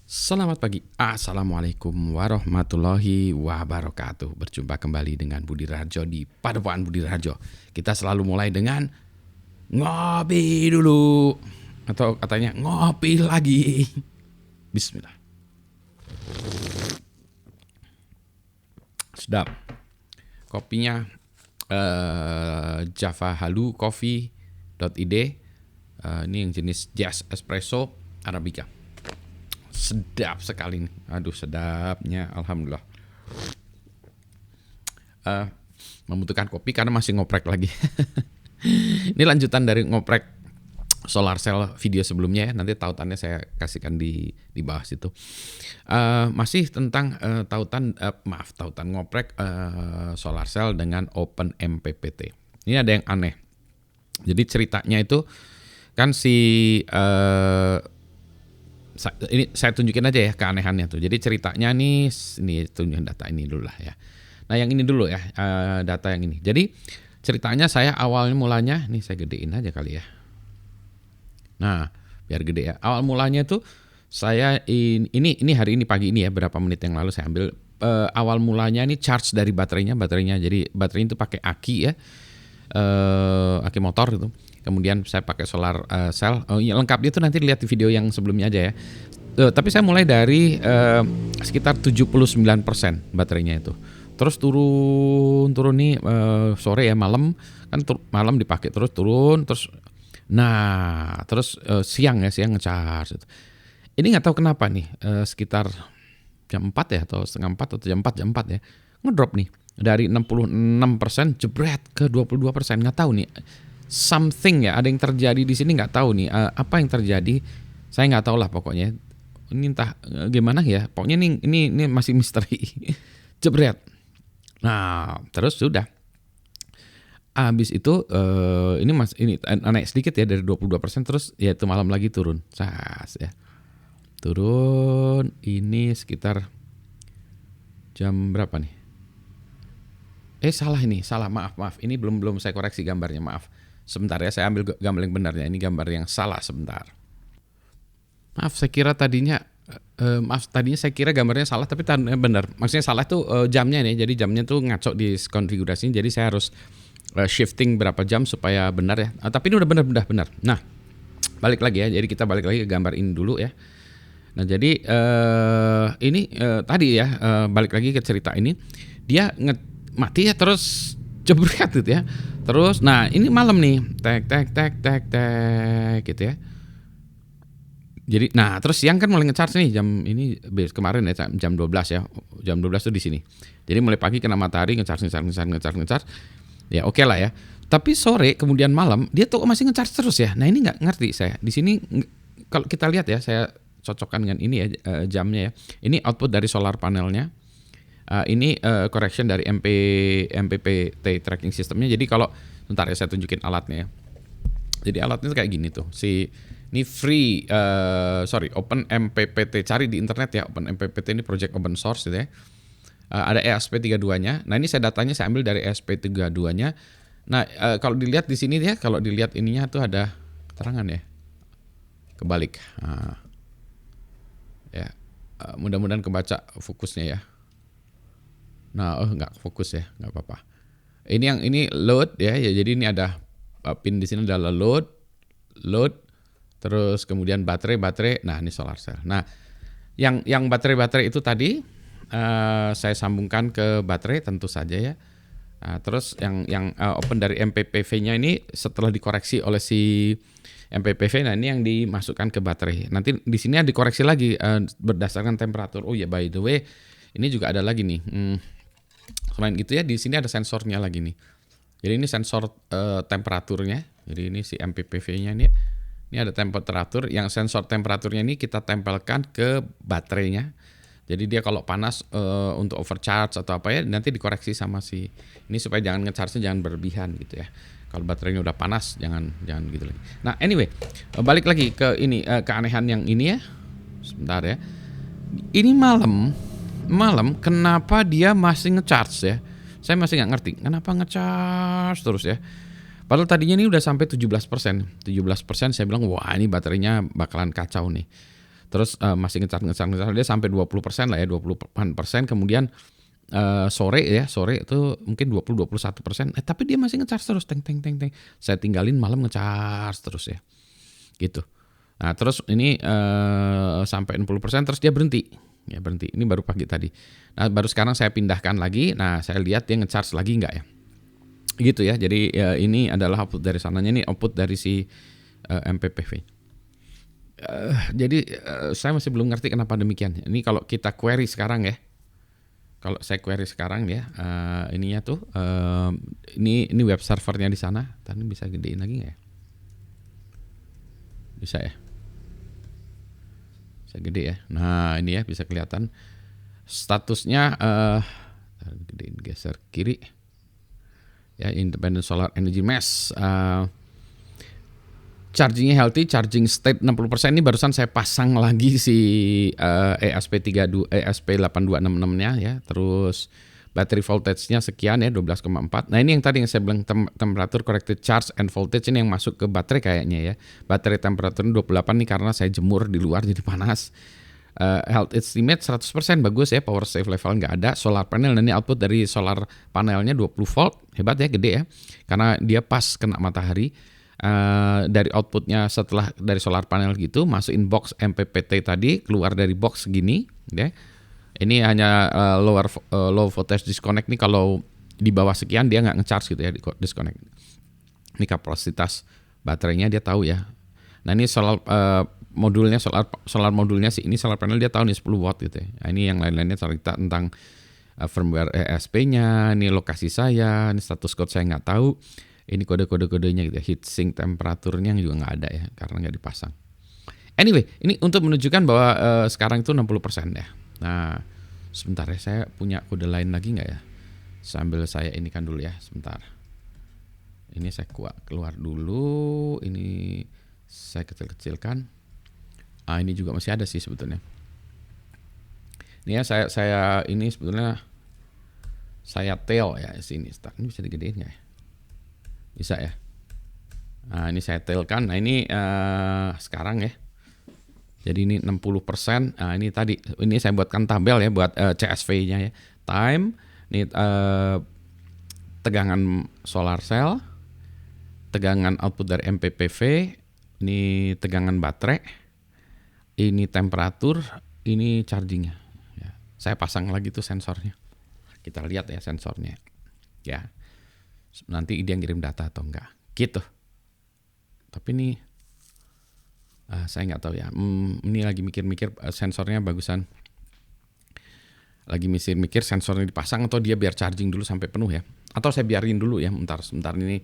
Selamat pagi, Assalamualaikum warahmatullahi wabarakatuh. Berjumpa kembali dengan Budi Raharjo di Padepokan Budi Raharjo. Kita selalu mulai dengan ngopi dulu, atau katanya ngopi lagi. Bismillah. Sedap. Kopinya Java Halu Coffee.id. Ini yang jenis Jazz Espresso Arabica. Sedap sekali nih. Aduh, sedapnya, alhamdulillah. Membutuhkan kopi karena masih ngoprek lagi. Ini lanjutan dari ngoprek solar cell video sebelumnya ya. Nanti tautannya saya kasihkan di bawah situ. Masih tentang tautan ngoprek solar cell dengan Open MPPT. Ini ada yang aneh. Jadi ceritanya itu kan ini saya tunjukin aja ya keanehannya tuh. Jadi ceritanya nih, ini tunjukin data ini dulu lah ya. Nah yang ini dulu ya, data yang ini. Jadi ceritanya saya awalnya mulanya, nih saya gedein aja kali ya. Nah biar gede ya. Awal mulanya tuh saya ini hari ini pagi ini ya, berapa menit yang lalu saya ambil. Awal mulanya ini charge dari baterainya. Jadi baterainya itu pakai aki ya, aki motor gitu. Kemudian saya pakai solar cell. Lengkapnya itu nanti lihat di video yang sebelumnya aja ya. Tapi saya mulai dari sekitar 79% baterainya itu. Terus turun nih sore ya, malam kan malam dipakai terus turun terus. Nah terus siang ngecharge. Ini nggak tahu kenapa nih sekitar jam 4 ya atau setengah 4 atau jam 4 ya ngedrop nih dari 66% jebret ke 22%. Nggak tahu nih. Something ya, ada yang terjadi di sini, nggak tahu nih apa yang terjadi, saya nggak tahu lah pokoknya. Ini entah gimana ya, pokoknya ini masih misteri. Jebret. Nah terus sudah, habis itu ini naik sedikit ya dari 22%, terus ya itu malam lagi turun, ya turun. Ini sekitar jam berapa nih? Salah, maaf. Ini belum saya koreksi gambarnya, maaf. Sebentar ya, saya ambil gambar yang benarnya. Ini gambar yang salah sebentar. Maaf, saya kira tadinya saya kira gambarnya salah, tapi benar. Maksudnya salah tuh jamnya nih. Jadi jamnya tuh ngaco di konfigurasi. Jadi saya harus shifting berapa jam supaya benar ya. Tapi ini udah benar. Nah, balik lagi ya. Jadi kita balik lagi ke gambar ini dulu ya. Nah, jadi ini tadi ya, balik lagi ke cerita ini. Dia mati ya, terus jebret gitu ya. Terus nah ini malam nih, tek gitu ya. Jadi nah terus siang kan mulai ngecharge nih, jam ini kemarin ya jam 12 ya. Jam 12 tuh di sini. Jadi mulai pagi kena matahari ngecharge. Ya oke lah ya. Tapi sore kemudian malam dia tuh masih ngecharge terus ya. Nah ini nggak ngerti saya. Di sini kalau kita lihat ya, saya cocokkan dengan ini ya jamnya ya. Ini output dari solar panelnya. Ini correction dari MPPT tracking sistemnya. Jadi kalau bentar ya, saya tunjukin alatnya ya. Jadi alatnya kayak gini tuh. Ini free Open MPPT, cari di internet ya. Open MPPT ini project open source gitu ya. Ada ESP32-nya. Nah, ini datanya saya ambil dari ESP32-nya. Nah, kalau dilihat di sini ya, kalau dilihat ininya tuh ada keterangan ya. Kebalik. Ya. Mudah-mudahan kebaca fokusnya ya. Nah, nggak fokus ya, nggak apa-apa. Ini load ya, jadi ini ada pin di sini adalah load, terus kemudian baterai. Nah, ini solar cell. Nah, yang baterai itu tadi saya sambungkan ke baterai tentu saja ya. Nah, terus yang open dari MPPV-nya ini setelah dikoreksi oleh si MPPV, nah ini yang dimasukkan ke baterai. Nanti di sini dikoreksi lagi berdasarkan temperatur. Oh ya, by the way, ini juga ada lagi nih. Selain itu ya, di sini ada sensornya lagi nih. Jadi ini sensor temperaturnya. Jadi ini si MPPV-nya ini ada temperatur. Yang sensor temperaturnya ini kita tempelkan ke baterainya. Jadi dia kalau panas untuk overcharge atau apa ya, nanti dikoreksi sama si ini supaya jangan ngecharge-nya jangan berlebihan gitu ya. Kalau baterainya udah panas jangan gitu lagi. Nah, anyway, balik lagi ke ini keanehan yang ini ya. Sebentar ya. Ini malam kenapa dia masih ngecharge ya? Saya masih nggak ngerti kenapa ngecharge terus ya. Padahal tadinya ini udah sampai 17%. 17% saya bilang wah ini baterainya bakalan kacau nih. Terus masih ngecar dia sampai 20% lah ya, 20%. Kemudian sore itu mungkin 20-21%. Tapi dia masih ngecharge terus, teng. Saya tinggalin, malam ngecharge terus ya, gitu. Nah terus ini sampai 60%, terus dia berhenti. Ini baru pagi tadi. Nah baru sekarang saya pindahkan lagi. Nah saya lihat dia ngecharge lagi nggak ya, gitu ya. Jadi ini adalah output dari sananya, ini output dari si MPPV. Jadi saya masih belum ngerti kenapa demikian. Ini kalau kita query sekarang ya. Kalau saya query sekarang ya, ininya tuh, ini web servernya di sana. Tadi bisa gedein lagi nggak ya? Bisa ya? Bisa gede ya. Nah ini ya bisa kelihatan statusnya. Gedein, geser kiri. Ya, Independent Solar Energy Mesh. Chargingnya healthy, charging state 60%. Ini barusan saya pasang lagi si ESP8266-nya ya. Terus battery voltage-nya sekian ya, 12,4. Nah ini yang tadi yang saya bilang temperatur corrected charge and voltage, ini yang masuk ke baterai kayaknya ya. Baterai temperaturnya 28 nih karena saya jemur di luar jadi panas. Health estimate 100%, bagus ya, power save level nggak ada. Solar panel, dan ini output dari solar panelnya 20 volt, hebat ya, gede ya. Karena dia pas kena matahari. Dari outputnya setelah dari solar panel gitu, masukin box MPPT tadi, keluar dari box segini ya. Ini hanya low voltage disconnect nih, kalau di bawah sekian dia nggak ngecharge gitu ya, disconnect. Ini kapasitas baterainya dia tahu ya. Nah ini solar modulnya, solar modulnya sih, ini solar panel dia tahu nih 10 watt gitu ya. Nah, ini yang lain-lainnya cerita tentang firmware ESP-nya, ini lokasi saya, ini status code saya nggak tahu. Ini kode-kodenya gitu ya, heatsink temperaturnya juga nggak ada ya, karena nggak dipasang. Anyway, ini untuk menunjukkan bahwa sekarang itu 60% ya. Nah, sebentar ya, saya punya kode lain lagi nggak ya? Sambil saya inikan dulu ya, sebentar. Ini saya keluar dulu, ini saya kecil-kecilkan. Ini juga masih ada sih sebetulnya. Ini ya, saya ini sebetulnya saya tail ya sini. Ini bisa digedein nggak ya? Bisa ya. Nah ini saya tailkan. Nah ini sekarang ya. Jadi ini 60%. Nah ini tadi, ini saya buatkan tabel ya buat CSV-nya ya. Time, ini tegangan solar cell, tegangan output dari MPPV, ini tegangan baterai, ini temperatur, ini chargingnya. Ya. Saya pasang lagi tuh sensornya. Kita lihat ya sensornya. Ya. Nanti dia ngirim data atau enggak gitu. Tapi ini saya nggak tahu ya. Ini lagi mikir-mikir sensornya bagusan. Lagi mikir sensornya dipasang atau dia biar charging dulu sampai penuh ya. Atau saya biarin dulu ya, sebentar ini.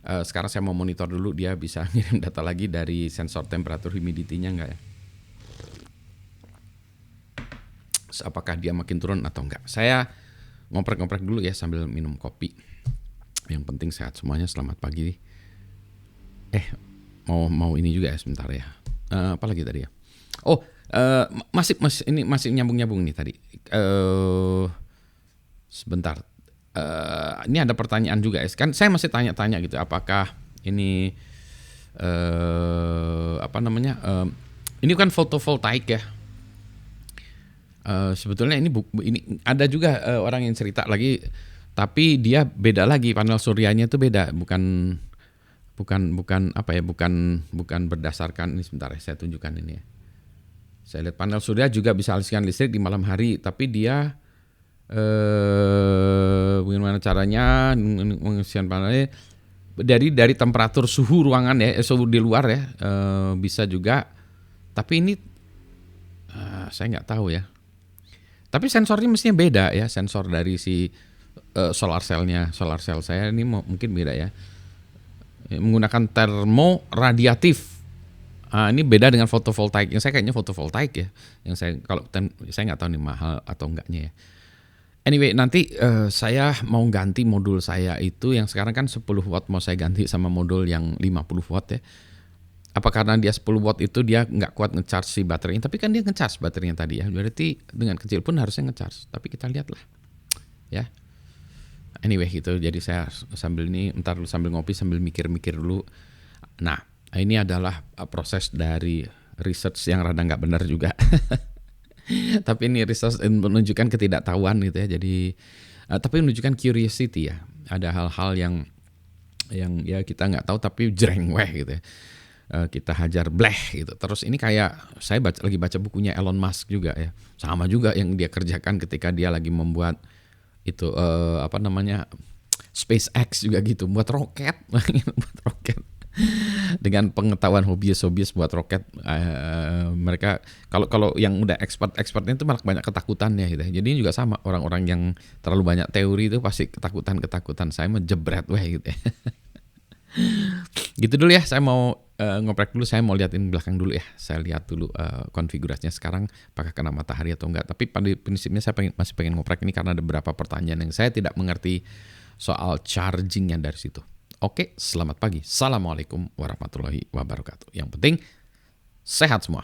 Sekarang saya mau monitor dulu dia bisa ngirim data lagi dari sensor temperatur humidity-nya enggak ya. Apakah dia makin turun atau enggak. Saya ngoprek-ngoprek dulu ya sambil minum kopi. Yang penting sehat semuanya, selamat pagi. Mau ini juga ya sebentar ya. Apa lagi tadi ya? Masih nyambung nih tadi. Sebentar. Ini ada pertanyaan juga ya. Kan saya masih tanya-tanya gitu. Apakah ini ini kan fotovoltaik ya. Sebetulnya ini ada juga orang yang cerita lagi. Tapi dia beda lagi, panel suryanya itu beda, bukan berdasarkan ini. Sebentar ya, saya tunjukkan ini ya. Saya lihat panel surya juga bisa alihkan listrik di malam hari, tapi dia bagaimana caranya mengisikan panelnya dari temperatur suhu ruangan ya, suhu di luar ya, bisa juga. Tapi ini saya nggak tahu ya. Tapi sensornya mestinya beda ya, sensor dari si solar cell saya ini mungkin beda ya, menggunakan termo radiatif. Ini beda dengan fotovoltaik. Yang saya kayaknya fotovoltaik ya, yang saya nggak tahu nih mahal atau enggaknya ya. Anyway, nanti saya mau ganti modul saya itu yang sekarang kan 10 watt, mau saya ganti sama modul yang 50 watt ya. Apa karena dia 10 watt itu dia nggak kuat ngecharge si baterainya, tapi kan dia ngecharge baterainya tadi ya, berarti dengan kecil pun harusnya ngecharge. Tapi kita lihatlah ya. Anyway gitu, jadi saya sambil ngopi sambil mikir-mikir dulu. Nah, ini adalah proses dari research yang rada nggak benar juga. Tapi ini research menunjukkan ketidaktahuan gitu ya. Jadi tapi menunjukkan curiosity ya. Ada hal-hal yang ya kita nggak tahu tapi jreng weh gitu ya. Kita hajar bleh gitu. Terus ini kayak saya lagi baca bukunya Elon Musk juga ya. Sama juga yang dia kerjakan ketika dia lagi membuat itu SpaceX juga gitu, buat roket, buat roket. Dengan pengetahuan hobiis buat roket, mereka kalau yang udah expertnya itu malah banyak ketakutannya gitu. Jadi ini juga sama, orang-orang yang terlalu banyak teori itu pasti ketakutan. Saya menjebret weh gitu ya. Gitu dulu ya, saya mau ngoprek dulu, saya mau liatin belakang dulu ya. Saya lihat dulu konfigurasinya sekarang apakah kena matahari atau enggak. Tapi pada prinsipnya saya masih pengen ngoprek ini karena ada beberapa pertanyaan yang saya tidak mengerti soal chargingnya dari situ. Oke, selamat pagi. Assalamualaikum warahmatullahi wabarakatuh. Yang penting sehat semua.